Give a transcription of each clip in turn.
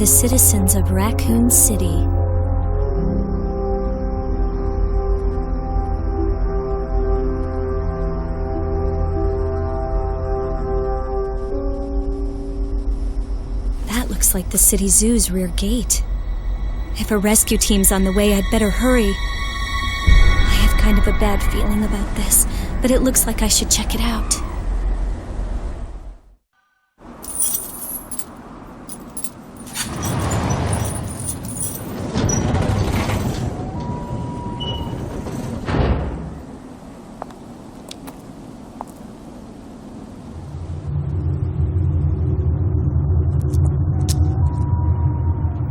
the citizens of Raccoon City. That looks like the city zoo's rear gate. If a rescue team's on the way, I'd better hurry. I have kind of a bad feeling about this, but it looks like I should check it out.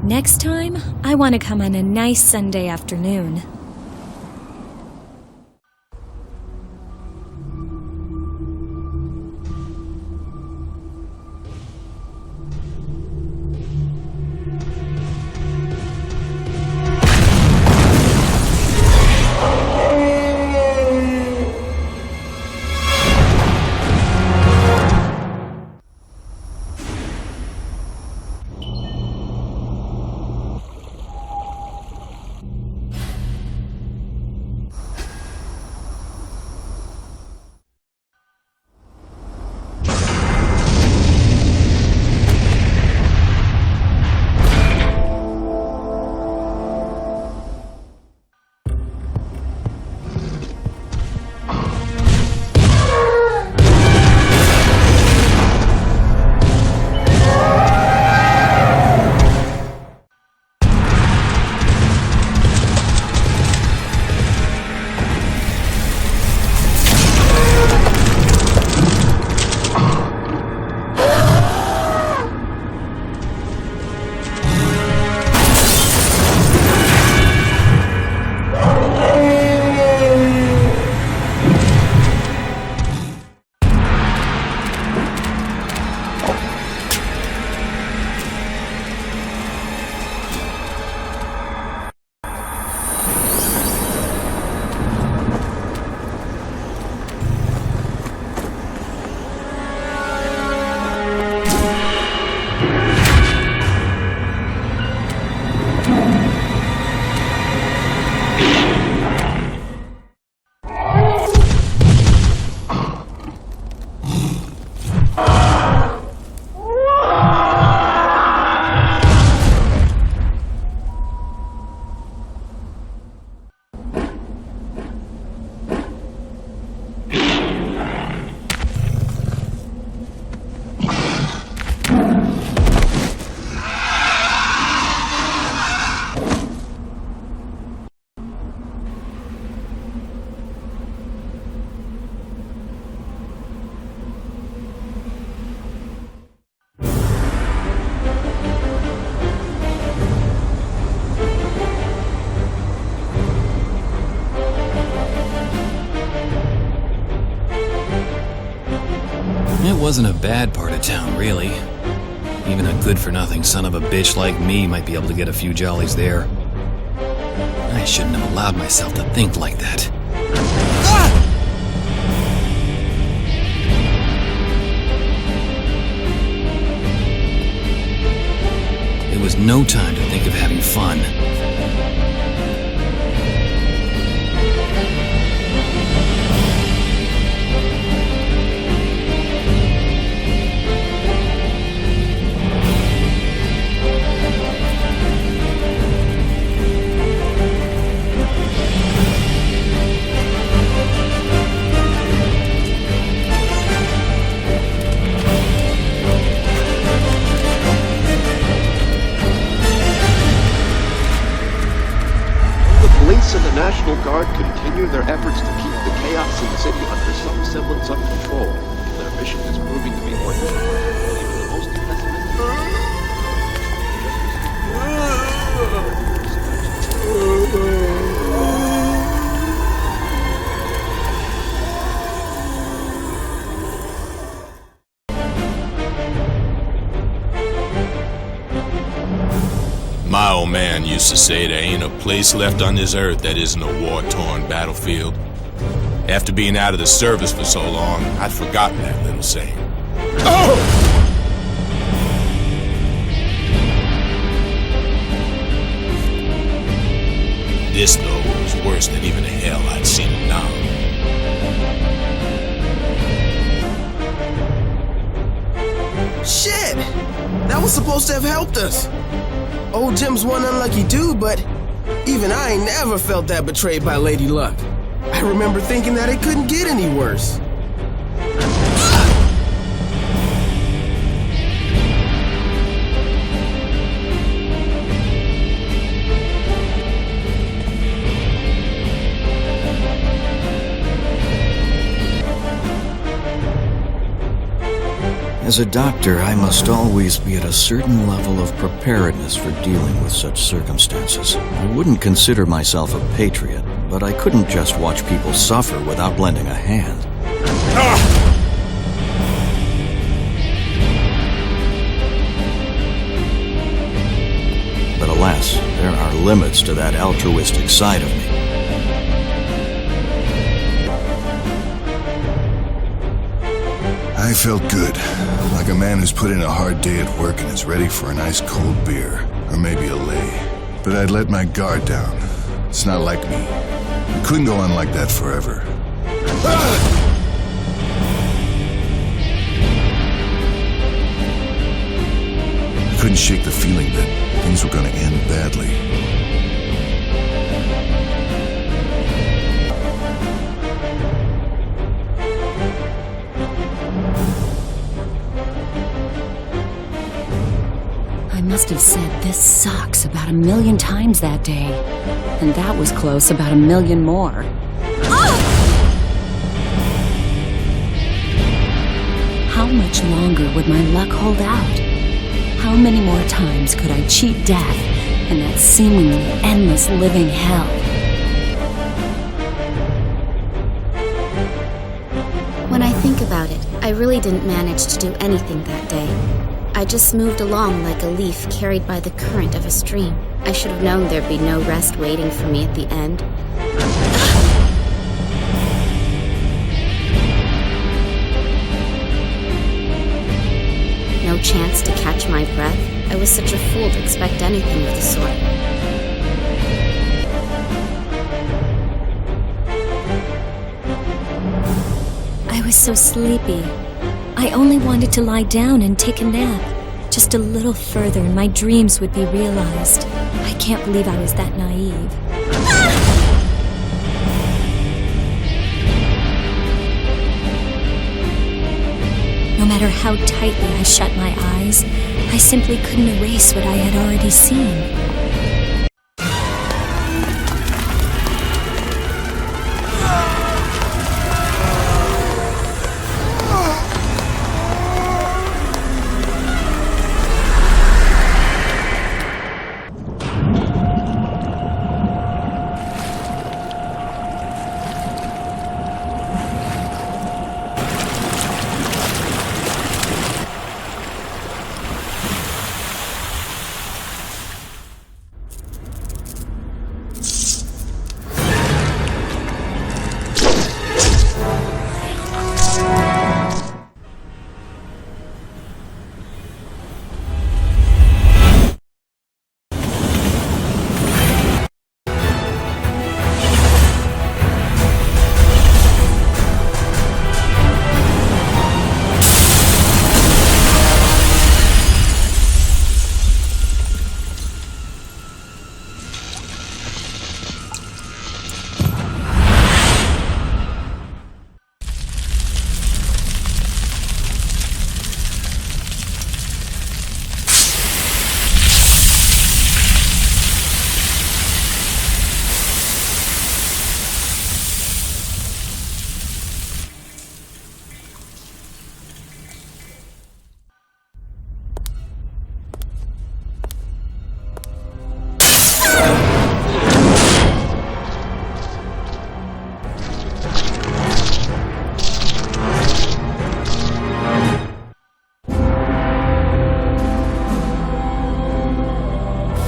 Next time, I want to come on a nice Sunday afternoon. It wasn't a bad part of town, really. Even a good-for-nothing son of a bitch like me might be able to get a few jollies there. I shouldn't have allowed myself to think like that. It was no time to think of having fun. Police and the National Guard continue their efforts to keep the chaos in the city under some semblance of control. Their mission is proving to be more difficult than even the most My old man used to say there ain't a place left on this earth that isn't a war-torn battlefield. After being out of the service for so long, I'd forgotten that little saying. Oh! This, though, was worse than even the hell I'd seen him now. Shit! That was supposed to have helped us. Old Jim's one unlucky dude, but even I ain't never felt that betrayed by Lady Luck. I remember thinking that it couldn't get any worse. As a doctor, I must always be at a certain level of preparedness for dealing with such circumstances. I wouldn't consider myself a patriot, but I couldn't just watch people suffer without lending a hand. But alas, there are limits to that altruistic side of me. I felt good, like a man who's put in a hard day at work and is ready for a nice cold beer, or maybe a lay. But I'd let my guard down. It's not like me. It couldn't go on like that forever. I couldn't shake the feeling that things were going to end badly. I must have said this sucks about 1,000,000 times that day. And that was close about 1,000,000 more. How much longer would my luck hold out? How many more times could I cheat death in that seemingly endless living hell? When I think about it, I really didn't manage to do anything that day. I just moved along like a leaf carried by the current of a stream. I should have known there'd be no rest waiting for me at the end. No chance to catch my breath. I was such a fool to expect anything of the sort. I was so sleepy. I only wanted to lie down and take a nap. Just a little further and my dreams would be realized. I can't believe I was that naive. No matter how tightly I shut my eyes, I simply couldn't erase what I had already seen.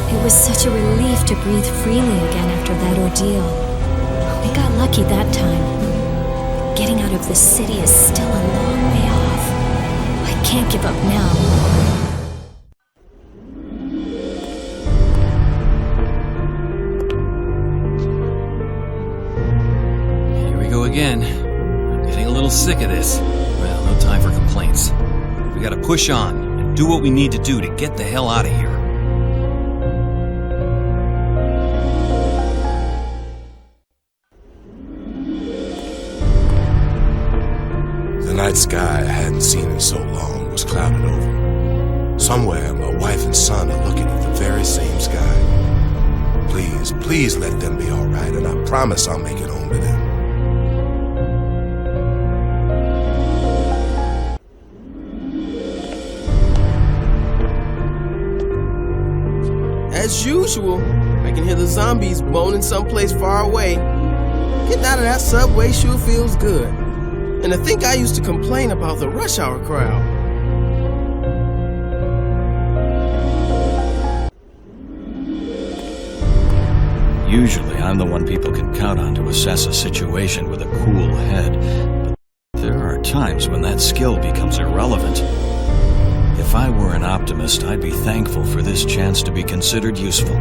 It was such a relief to breathe freely again after that ordeal. We got lucky that time. Getting out of the city is still a long way off. I can't give up now. again. I'm getting a little sick of this. Well, no time for complaints. We gotta push on and do what we need to do to get the hell out of here. The night sky I hadn't seen in so long was clouded over. Somewhere, my wife and son are looking at the very same sky. Please, please let them be all right, and I promise I'll make it home to them. As usual, I can hear the zombies moaning someplace far away. Getting out of that subway sure feels good. And to think I used to complain about the rush hour crowd. Usually, I'm the one people can count on to assess a situation with a cool head. But there are times when that skill becomes irrelevant. If I were an optimist, I'd be thankful for this chance to be considered useful.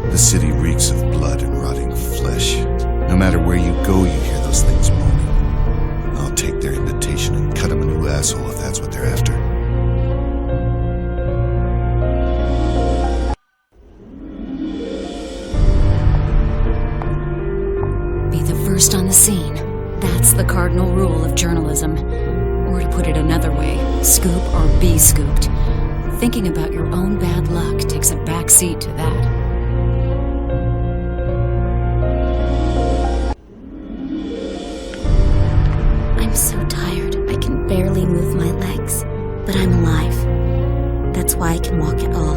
The city reeks of blood and rotting flesh. No matter where you go, you hear those things moaning. I'll take their invitation and cut them a new asshole if that's what they're after. Be the first on the scene. That's the cardinal rule of journalism. Or to put it another way, scoop or be scooped. Thinking about your own bad luck takes a backseat to that. I'm so tired, I can barely move my legs. But I'm alive. That's why I can walk at all.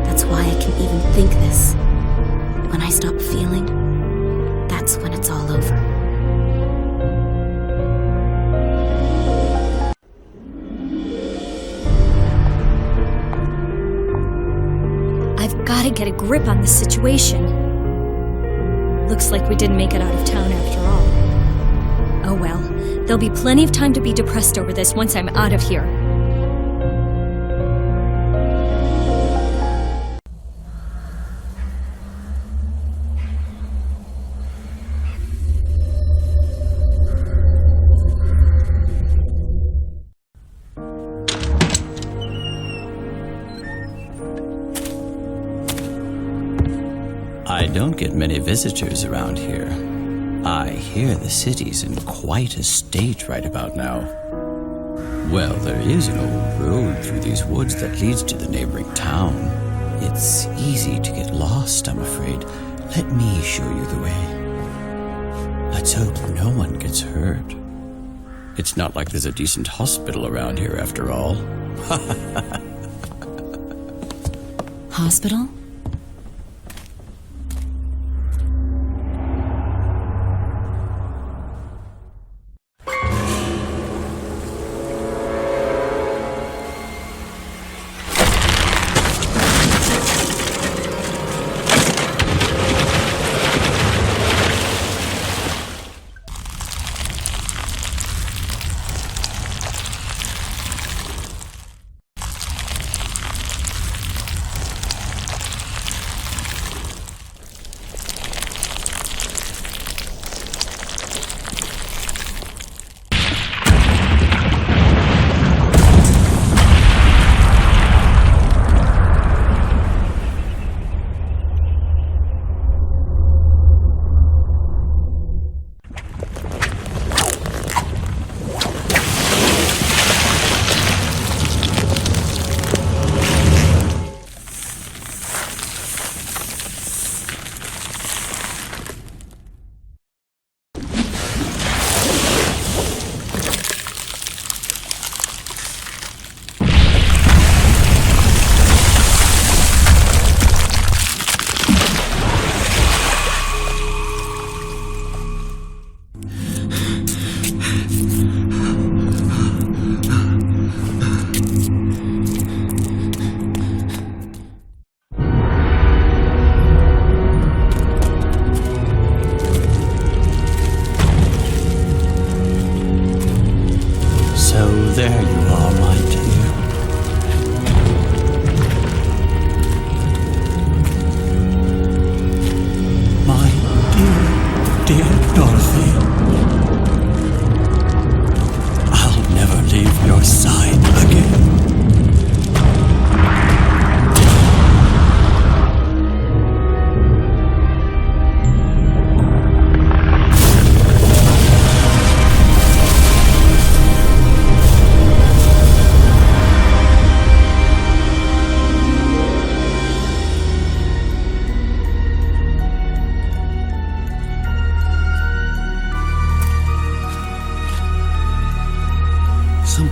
That's why I can even think this. When I stop feeling, that's when it's all over. I've gotta get a grip on the situation. Looks like we didn't make it out of town after all. Oh well, there'll be plenty of time to be depressed over this once I'm out of here. I don't get many visitors around here. I hear the city's in quite a state right about now. Well, there is an old road through these woods that leads to the neighboring town. It's easy to get lost, I'm afraid. Let me show you the way. Let's hope no one gets hurt. It's not like there's a decent hospital around here after all. Hospital?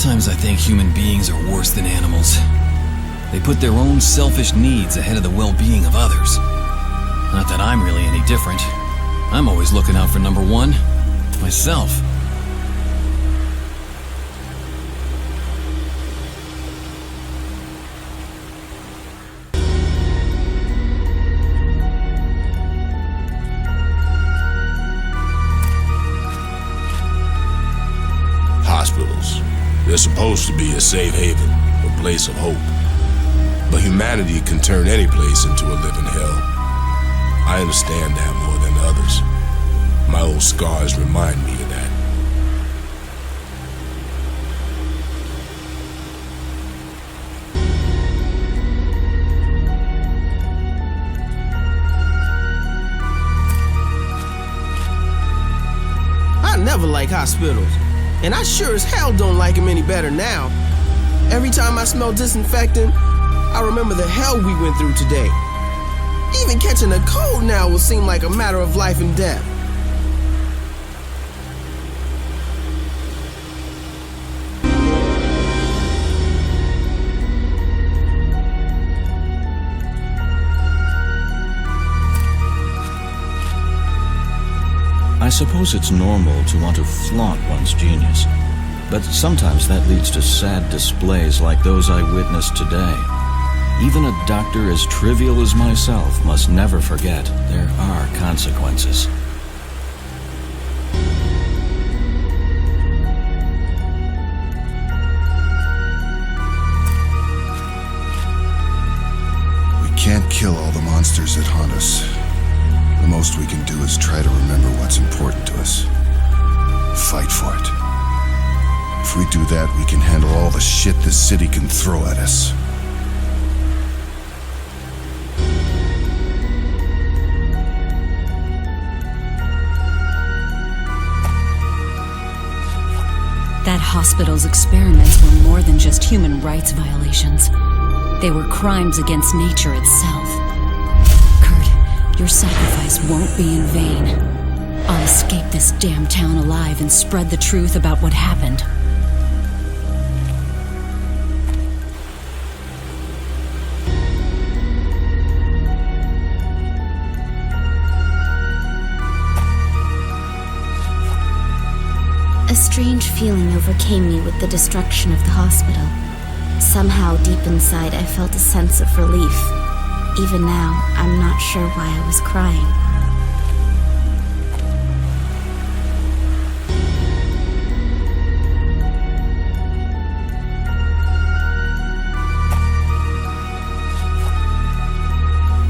Sometimes I think human beings are worse than animals. They put their own selfish needs ahead of the well-being of others. Not that I'm really any different. I'm always looking out for number one, myself. Hospitals. They're supposed to be a safe haven, a place of hope. But humanity can turn any place into a living hell. I understand that more than others. My old scars remind me of that. I never like hospitals. And I sure as hell don't like them any better now. Every time I smell disinfectant, I remember the hell we went through today. Even catching a cold now will seem like a matter of life and death. I suppose it's normal to want to flaunt one's genius, but sometimes that leads to sad displays like those I witnessed today. Even a doctor as trivial as myself must never forget there are consequences. We can't kill all the monsters that haunt us. The most we can do is try to remember what's important to us. Fight for it. If we do that, we can handle all the shit this city can throw at us. That hospital's experiments were more than just human rights violations. They were crimes against nature itself. Kurt, your sacrifice won't be in vain. I'll escape this damn town alive and spread the truth about what happened. A strange feeling overcame me with the destruction of the hospital. Somehow, deep inside, I felt a sense of relief. Even now, I'm not sure why I was crying.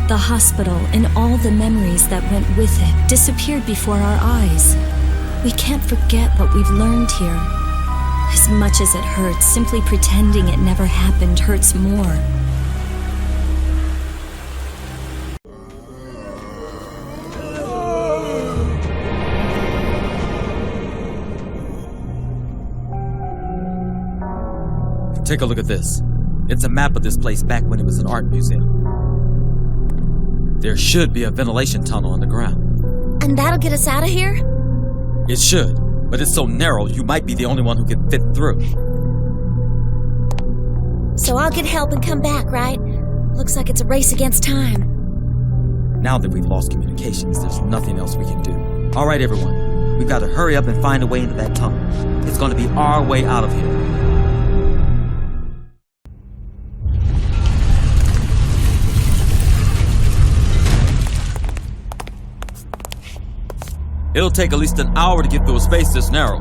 The hospital and all the memories that went with it disappeared before our eyes. We can't forget what we've learned here. As much as it hurts, simply pretending it never happened hurts more. Take a look at this. It's a map of this place back when it was an art museum. There should be a ventilation tunnel underground. And that'll get us out of here? It should, but it's so narrow you might be the only one who can fit through. So I'll get help and come back, right? Looks like it's a race against time. Now that we've lost communications, there's nothing else we can do. All right, everyone. We've got to hurry up and find a way into that tunnel. It's going to be our way out of here. It'll take at least an hour to get through a space this narrow.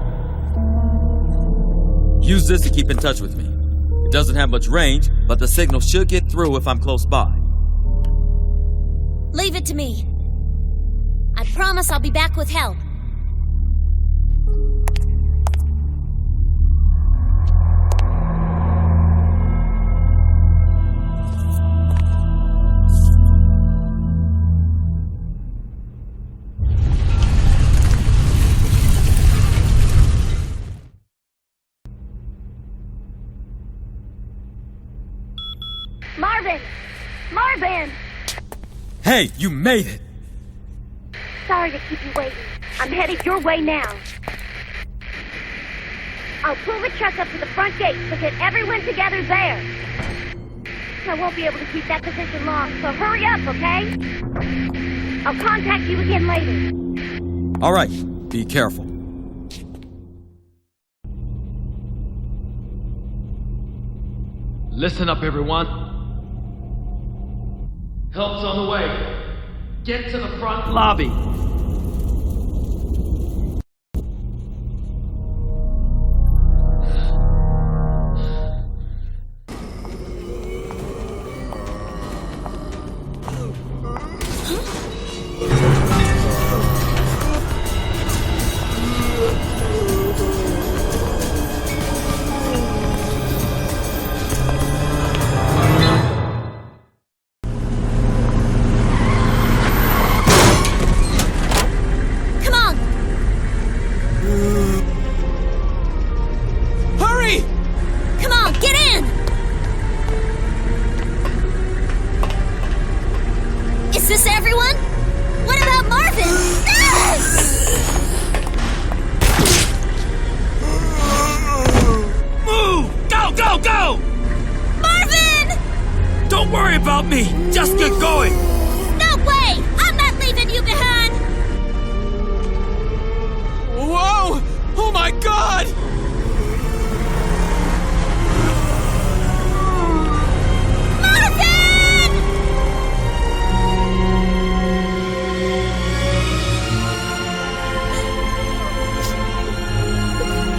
Use this to keep in touch with me. It doesn't have much range, but the signal should get through if I'm close by. Leave it to me. I promise I'll be back with help. Marvin! Hey, you made it! Sorry to keep you waiting. I'm headed your way now. I'll pull the truck up to the front gate, so get everyone together there. I won't be able to keep that position long, so hurry up, okay? I'll contact you again later. All right, be careful. Listen up, everyone. Help's on the way. Get to the front lobby.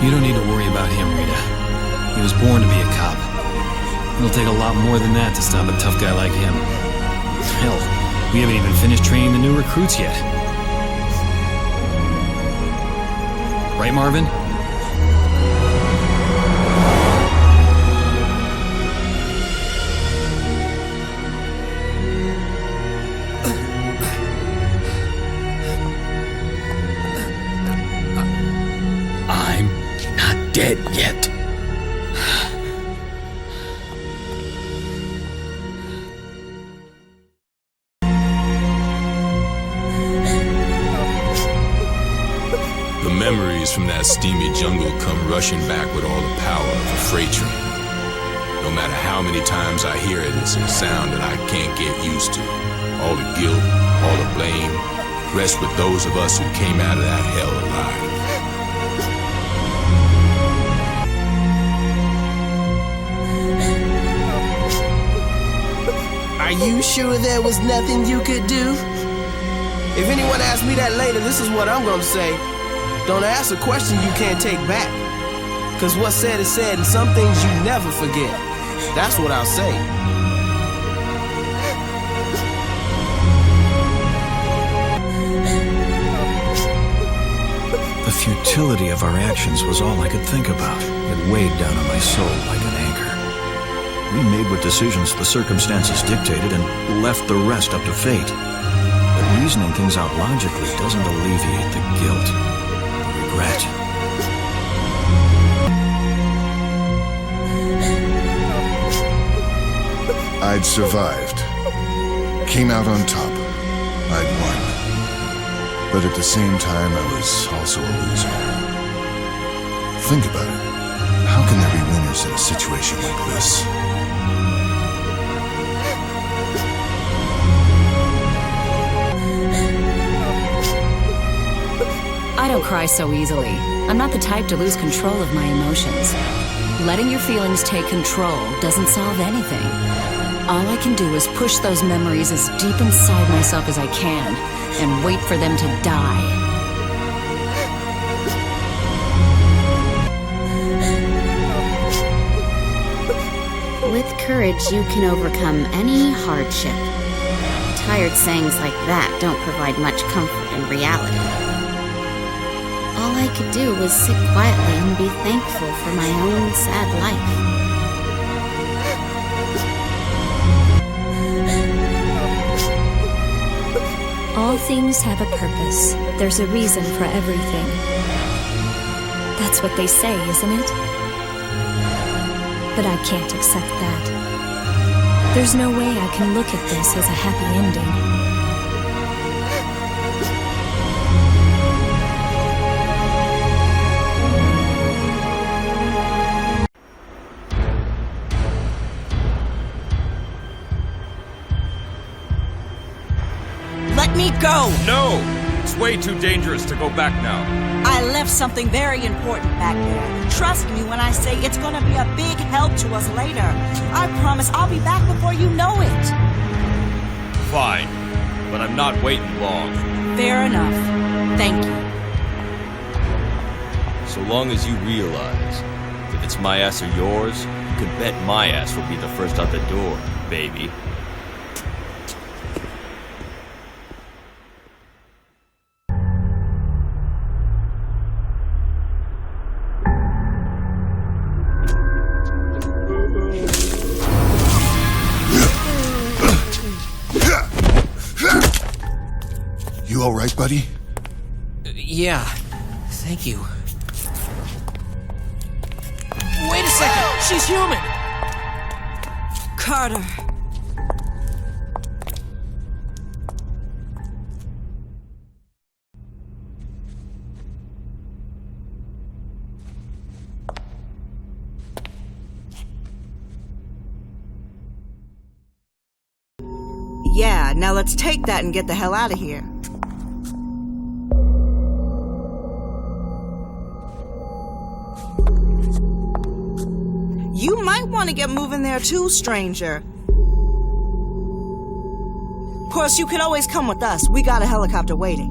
You don't need to worry about him, Rita. He was born to be a cop. It'll take a lot more than that to stop a tough guy like him. Hell, we haven't even finished training the new recruits yet. Right, Marvin? Dead yet. The memories from that steamy jungle come rushing back with all the power of a freight train. No matter how many times I hear it, it's a sound that I can't get used to. All the guilt, all the blame, rests with those of us who came out of that hell alive. Are you sure there was nothing you could do? If anyone asks me that later, this is what I'm gonna say. Don't ask a question you can't take back. Cause what's said is said, and some things you never forget. That's what I'll say. The futility of our actions was all I could think about. It weighed down on my soul like an anchor. We made what decisions the circumstances dictated and left the rest up to fate. But reasoning things out logically doesn't alleviate the guilt, the regret. I'd survived. Came out on top. I'd won. But at the same time, I was also a loser. Think about it. How can there be winners in a situation like this? I don't cry so easily. I'm not the type to lose control of my emotions. Letting your feelings take control doesn't solve anything. All I can do is push those memories as deep inside myself as I can and wait for them to die. With courage, you can overcome any hardship. Tired sayings like that don't provide much comfort in reality. All I could do was sit quietly and be thankful for my own sad life. All things have a purpose. There's a reason for everything. That's what they say, isn't it? But I can't accept that. There's no way I can look at this as a happy ending. me go! No! It's way too dangerous to go back now. I left something very important back there. Trust me when I say it's gonna be a big help to us later. I promise I'll be back before you know it. Fine, but I'm not waiting long. Fair enough. Thank you. So long as you realize that it's my ass or yours, you can bet my ass will be the first out the door, baby. You all right, buddy? Yeah, thank you. Wait a second! She's human! Carter. Yeah, now let's take that and get the hell out of here. You might want to get moving there too, stranger. Of course, you could always come with us. We got a helicopter waiting.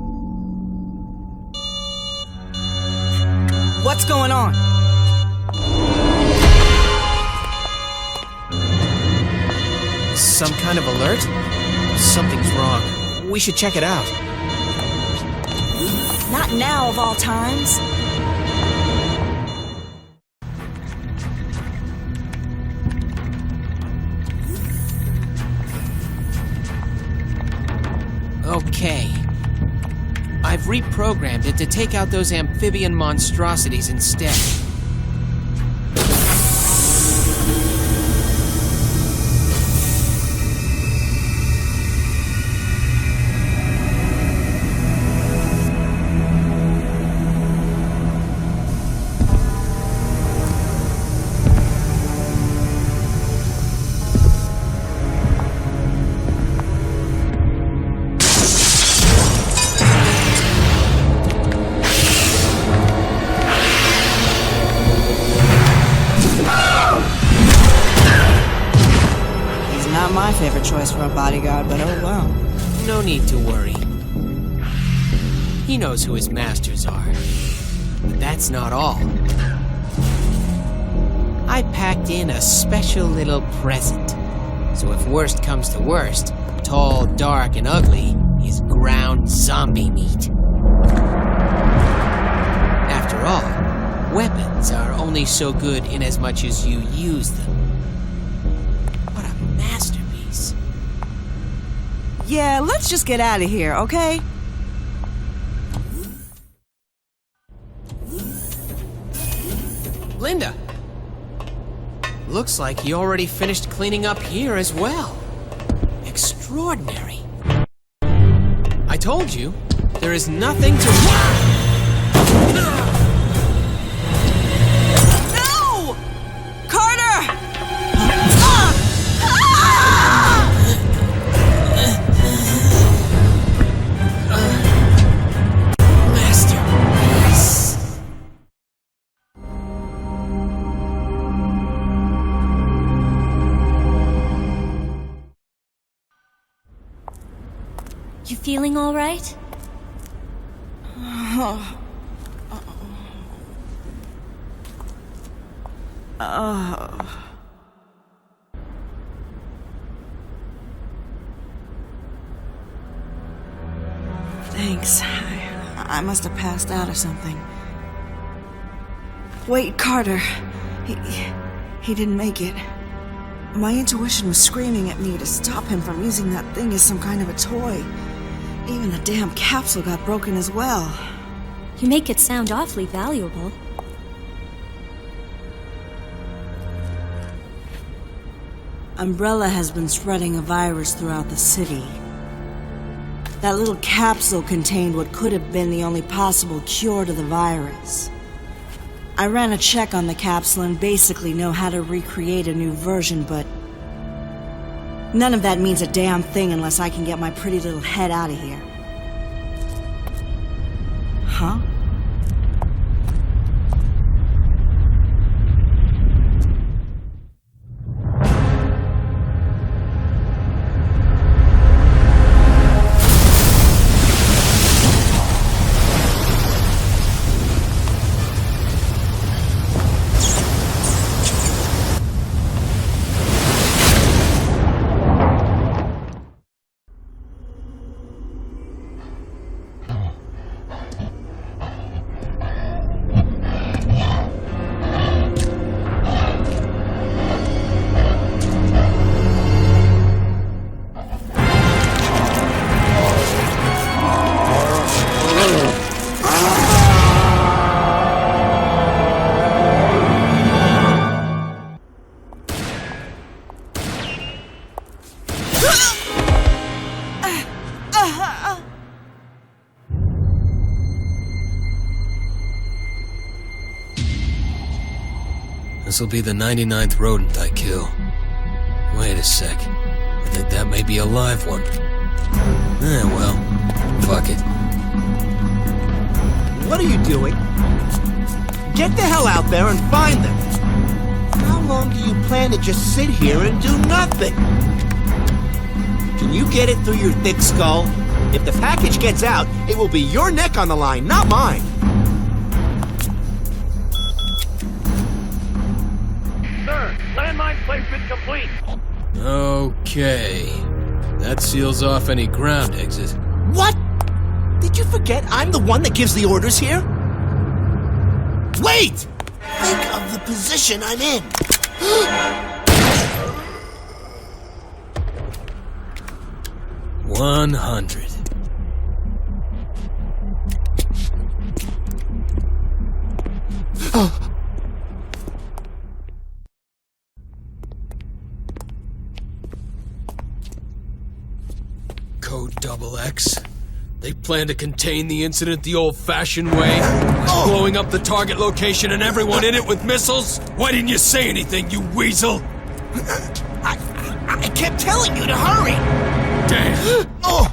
What's going on? Some kind of alert? Something's wrong. We should check it out. Not now, of all times. Okay. I've reprogrammed it to take out those amphibian monstrosities instead. My favorite choice for a bodyguard, but oh well. No need to worry. He knows who his masters are. But that's not all. I packed in a special little present. So if worst comes to worst, tall, dark, and ugly is ground zombie meat. After all, weapons are only so good in as much as you use them. What a masterpiece. Yeah, let's just get out of here, okay? Linda! Looks like you already finished cleaning up here as well. Extraordinary. I told you, there is nothing to... No! Carter! You feeling all right? Thanks. I must have passed out or something. Wait, Carter. He didn't make it. My intuition was screaming at me to stop him from using that thing as some kind of a toy. Even the damn capsule got broken as well. You make it sound awfully valuable. Umbrella has been spreading a virus throughout the city. That little capsule contained what could have been the only possible cure to the virus. I ran a check on the capsule and basically know how to recreate a new version, but none of that means a damn thing unless I can get my pretty little head out of here. This'll be the 99th rodent I kill. Wait a sec. I think that may be a live one. Well, fuck it. What are you doing? Get the hell out there and find them! How long do you plan to just sit here and do nothing? Can you get it through your thick skull? If the package gets out, it will be your neck on the line, not mine! Sir, landmine placement complete. Okay. That seals off any ground exit. What? Did you forget I'm the one that gives the orders here? Wait! Think of the position I'm in. 100. Code XX. They plan to contain the incident the old-fashioned way, blowing up the target location and everyone in it with missiles? Why didn't you say anything, you weasel? I kept telling you to hurry! Damn! Oh!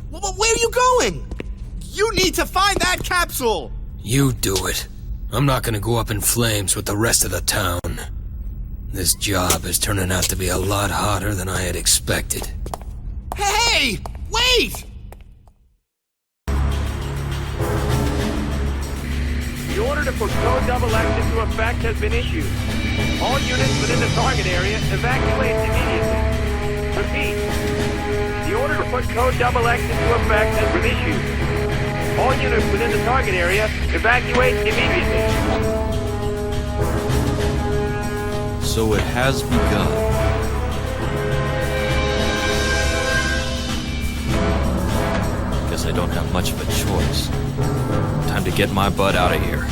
Well, where are you going? You need to find that capsule! You do it. I'm not gonna go up in flames with the rest of the town. This job is turning out to be a lot hotter than I had expected. Hey! Wait! The order to put Code XX into effect has been issued. All units within the target area evacuate immediately. Repeat. The order to put Code XX into effect has been issued. All units within the target area evacuate immediately. So it has begun. Guess I don't have much of a choice. Time to get my butt out of here.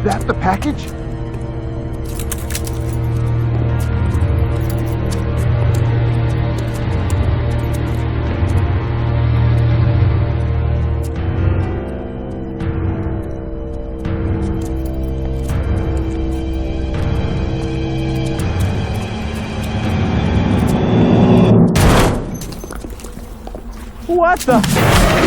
that the package? What the?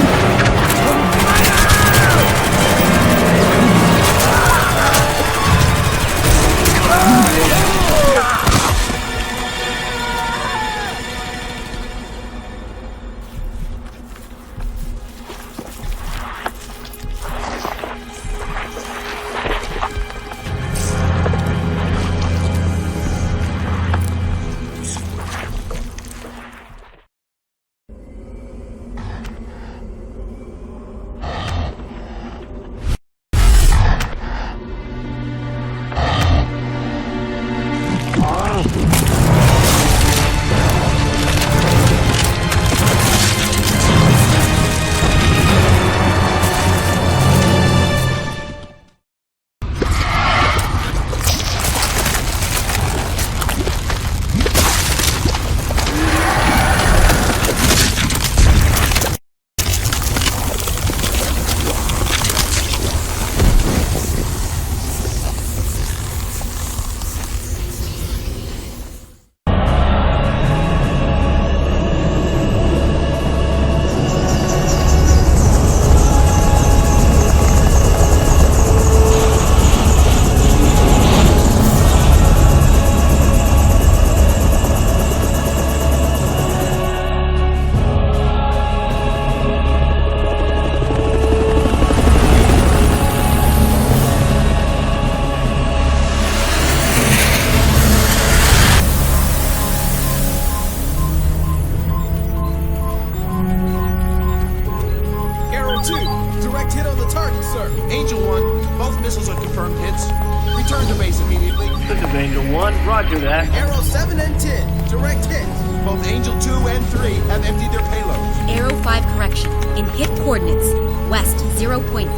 roger that. Arrow 7 and 10, direct hits. Both Angel 2 and 3 have emptied their payloads. Arrow 5 correction. In hit coordinates. West 0.5.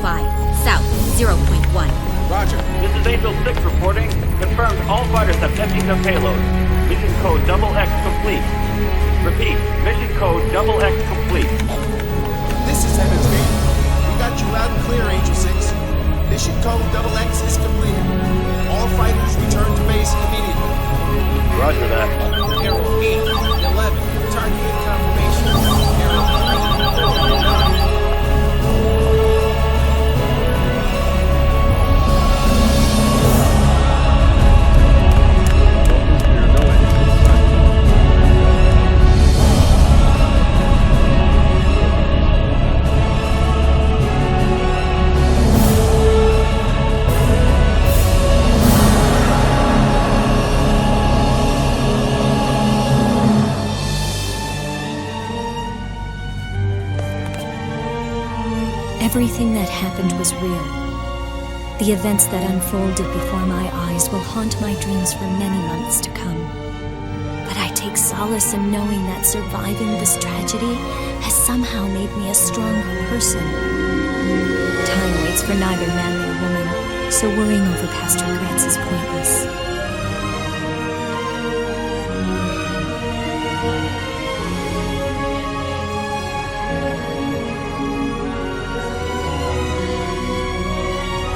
South 0.1. Roger. This is Angel 6 reporting. Confirmed all fighters have emptied their payload. Mission code XX complete. Repeat, mission code XX complete. This is Heaven's Gate. We got you loud and clear, Angel 6. Mission code XX is completed. All fighters return to base immediately. Roger that. Arrow 8, 11, target confirmation. Arrow 3, 4, 9. Everything that happened was real. The events that unfolded before my eyes will haunt my dreams for many months to come. But I take solace in knowing that surviving this tragedy has somehow made me a stronger person. Time waits for neither man nor woman, so worrying over past regrets is pointless.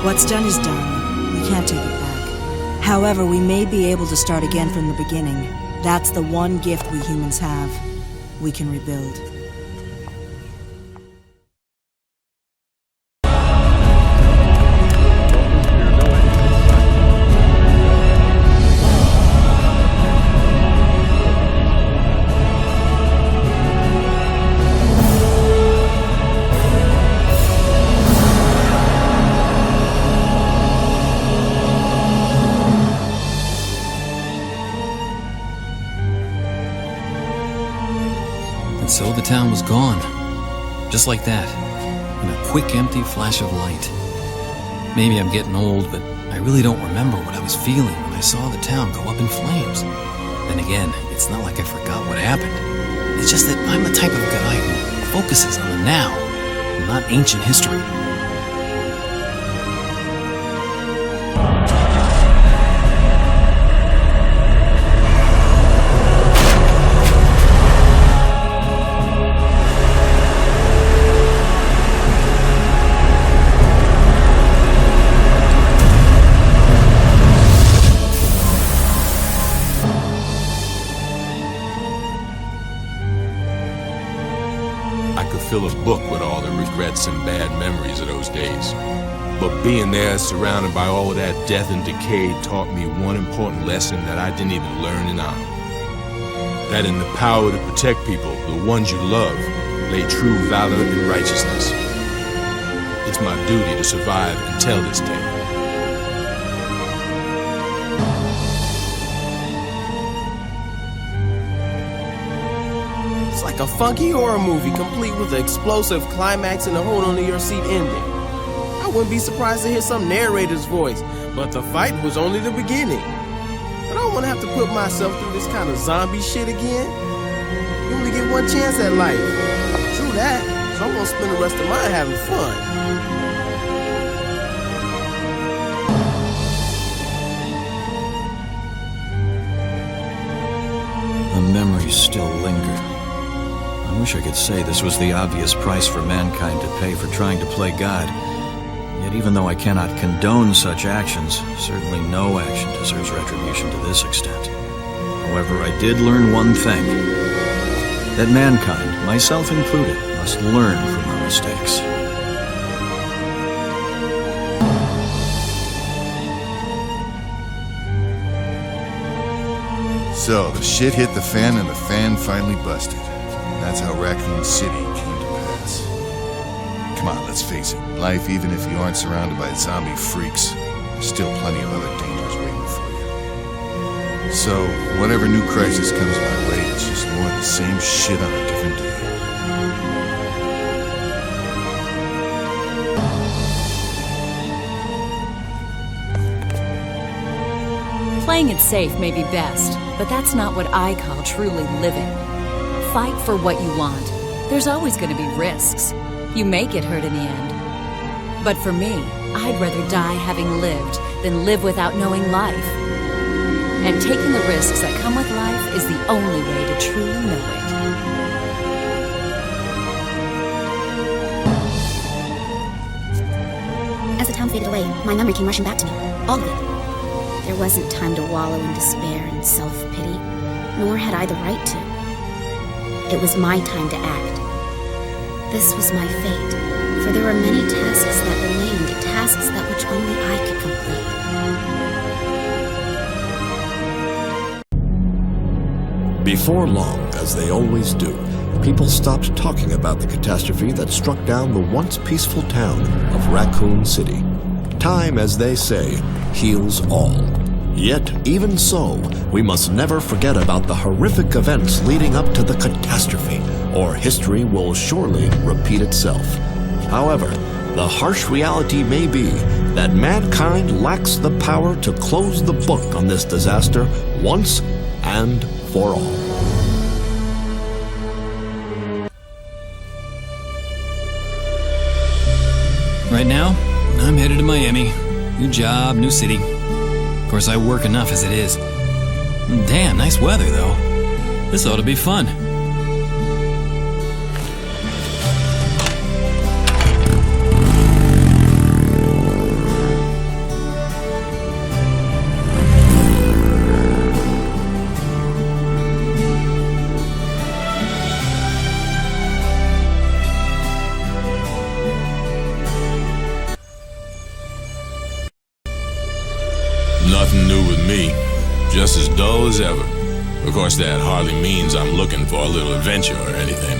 What's done is done. We can't take it back. However, we may be able to start again from the beginning. That's the one gift we humans have. We can rebuild. So the town was gone. Just like that. In a quick, empty flash of light. Maybe I'm getting old, but I really don't remember what I was feeling when I saw the town go up in flames. Then again, it's not like I forgot what happened. It's just that I'm the type of guy who focuses on the now, and not ancient history. Fill a book with all the regrets and bad memories of those days. But being there, surrounded by all of that death and decay, taught me one important lesson that I didn't even learn in army. That in the power to protect people, the ones you love, lay true valor and righteousness. It's my duty to survive and tell this tale. It's like a funky horror movie, complete with an explosive climax and a hold-on-to-your-seat ending. I wouldn't be surprised to hear some narrator's voice, but the fight was only the beginning. I don't want to have to put myself through this kind of zombie shit again. You only get one chance at life. True that, so I'm gonna spend the rest of mine having fun. The memories still linger. I wish I could say this was the obvious price for mankind to pay for trying to play God. Yet even though I cannot condone such actions, certainly no action deserves retribution to this extent. However, I did learn one thing. That mankind, myself included, must learn from our mistakes. So, the shit hit the fan and the fan finally busted. That's how Raccoon City came to pass. Come on, let's face it. Life, even if you aren't surrounded by zombie freaks, there's still plenty of other dangers waiting for you. So, whatever new crisis comes my way, it's just more of the same shit on a different day. Playing it safe may be best, but that's not what I call truly living. Fight for what you want. There's always going to be risks. You may get hurt in the end. But for me, I'd rather die having lived than live without knowing life. And taking the risks that come with life is the only way to truly know it. As the town faded away, my memory came rushing back to me. All of it. There wasn't time to wallow in despair and self-pity, nor had I the right to. It was my time to act. This was my fate, for there were many tasks that remained, tasks that which only I could complete. Before long, as they always do, people stopped talking about the catastrophe that struck down the once peaceful town of Raccoon City. Time, as they say, heals all. Yet, even so, we must never forget about the horrific events leading up to the catastrophe, or history will surely repeat itself. However, the harsh reality may be that mankind lacks the power to close the book on this disaster once and for all. Right now, I'm headed to Miami. New job, new city. Of course, I work enough as it is. Damn, nice weather, though. This ought to be fun. Nothing new with me. Just as dull as ever. Of course, that hardly means I'm looking for a little adventure or anything.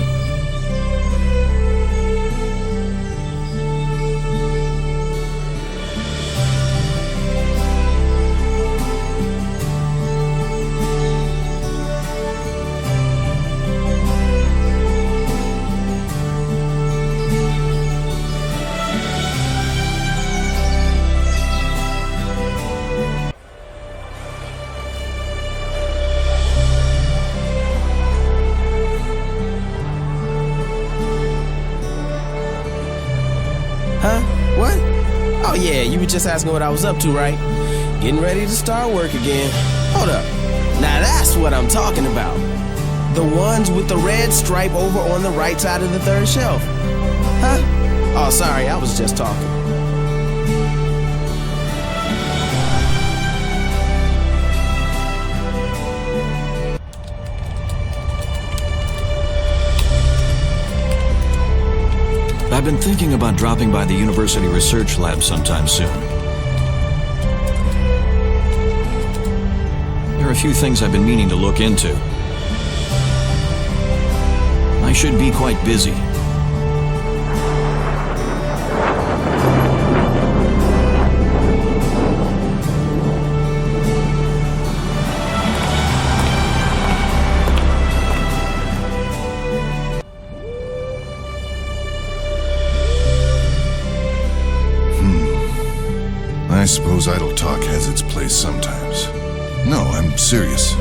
Huh? What? Oh yeah, you were just asking what I was up to, right? Getting ready to start work again. Hold up. Now that's what I'm talking about. The ones with the red stripe over on the right side of the third shelf. Huh? Oh, sorry, I was just talking. I've been thinking about dropping by the University Research Lab sometime soon. There are a few things I've been meaning to look into. I should be quite busy. I suppose idle talk has its place sometimes. No, I'm serious.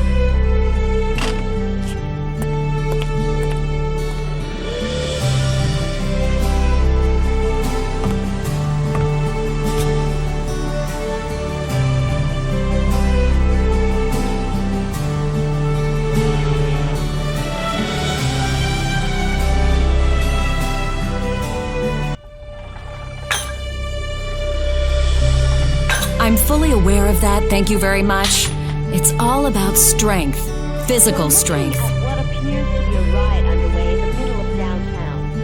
I'm fully aware of that, thank you very much. It's all about strength, physical strength. What appears to be a riot underway in the middle of downtown.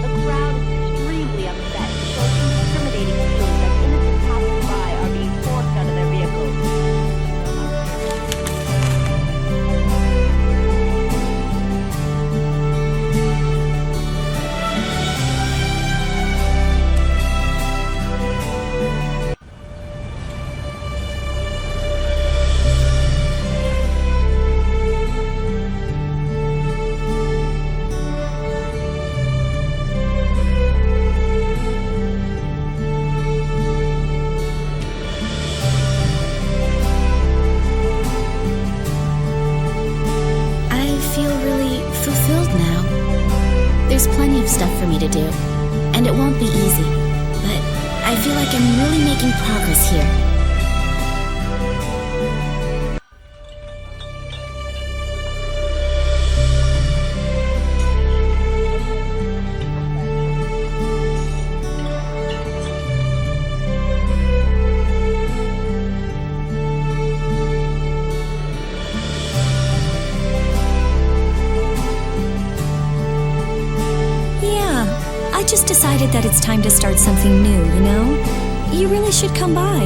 The crowd is extremely upset because intimidating feelings that innocent passers-by are being forced out of their vehicles. to do. And it won't be easy. But I feel like I'm really making progress here. I just decided that it's time to start something new, you know? You really should come by.